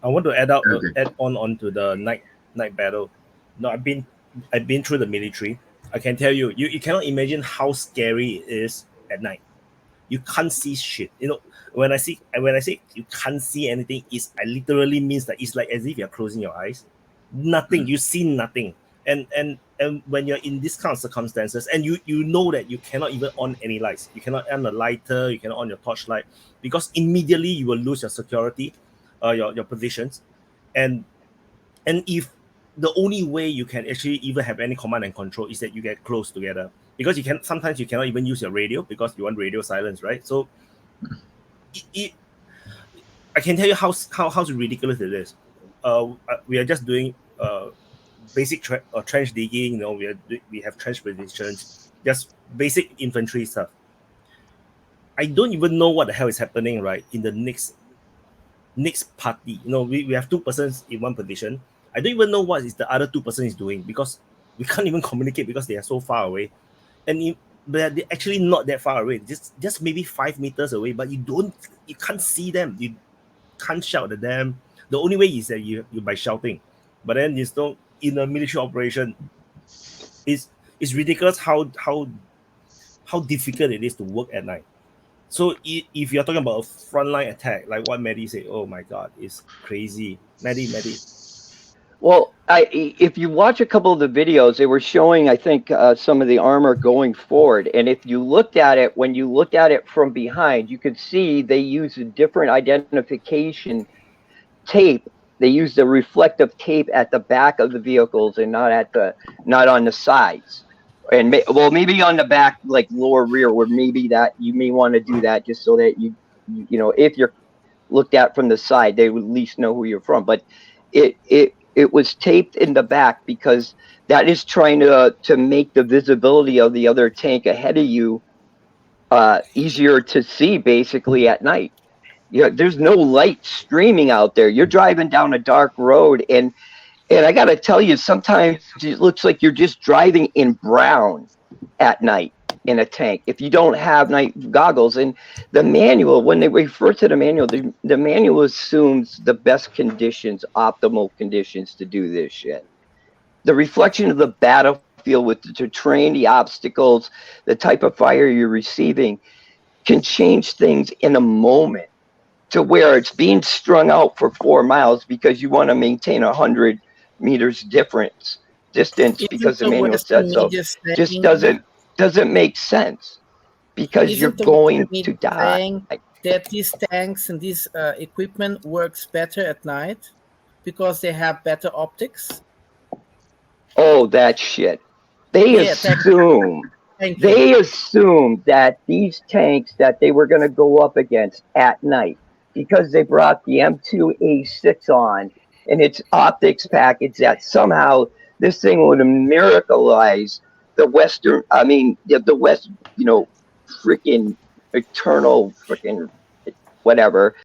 I want to add Okay. on onto the night battle. No, I've been through the military. I can tell you, you cannot imagine how scary it is at night. You can't see shit. You know, when I say you can't see anything, I literally means that it's like as if you're closing your eyes. Nothing. You see nothing. And when you're in this kind of circumstances, and you know that you cannot even on any lights, you cannot on a lighter, you cannot on your torchlight, because immediately you will lose your security, your positions, and if the only way you can actually even have any command and control is that you get close together, because sometimes you cannot even use your radio because you want radio silence, right? So I can tell you how ridiculous it is. We are just doing basic trench digging. You know, we have trench positions, just basic infantry stuff. I don't even know what the hell is happening right in the next party. You know, we have two persons in one position. I don't even know what is the other 2% is doing, because we can't even communicate because they are so far away, and they're actually not that far away, just maybe 5 meters away, but you can't see them. You can't shout at them. The only way is that you by shouting. But then you still in a military operation, it's ridiculous how difficult it is to work at night. So if you're talking about a frontline attack, like what Maddie said, oh my god, it's crazy. Maddie. Well, if you watch a couple of the videos, they were showing, I think, some of the armor going forward. And if you looked at it, when you looked at it from behind, you could see they use a different identification tape. They use the reflective tape at the back of the vehicles and not on the sides. And maybe on the back, like lower rear, where maybe that you may want to do that just so that you know, if you're looked at from the side, they would at least know who you're from. But it was taped in the back because that is trying to make the visibility of the other tank ahead of you easier to see, basically, at night. There's no light streaming out there. You're driving down a dark road, and I got to tell you, sometimes it looks like you're just driving in brown at night in a tank if you don't have night goggles. And the manual, when they refer to the manual, the manual assumes the best conditions, optimal conditions to do this shit. The reflection of the battlefield with the terrain, the obstacles, the type of fire you're receiving can change things in a moment, to where it's being strung out for 4 miles because you want to maintain 100 meters distance because the manual said so. Just doesn't make sense, because you're going to die. That these tanks and this equipment works better at night because they have better optics. Oh, that shit. They assumed that these tanks that they were going to go up against at night, because they brought the M2A6 on and its optics package, that somehow this thing would miracleize the West, freaking eternal freaking whatever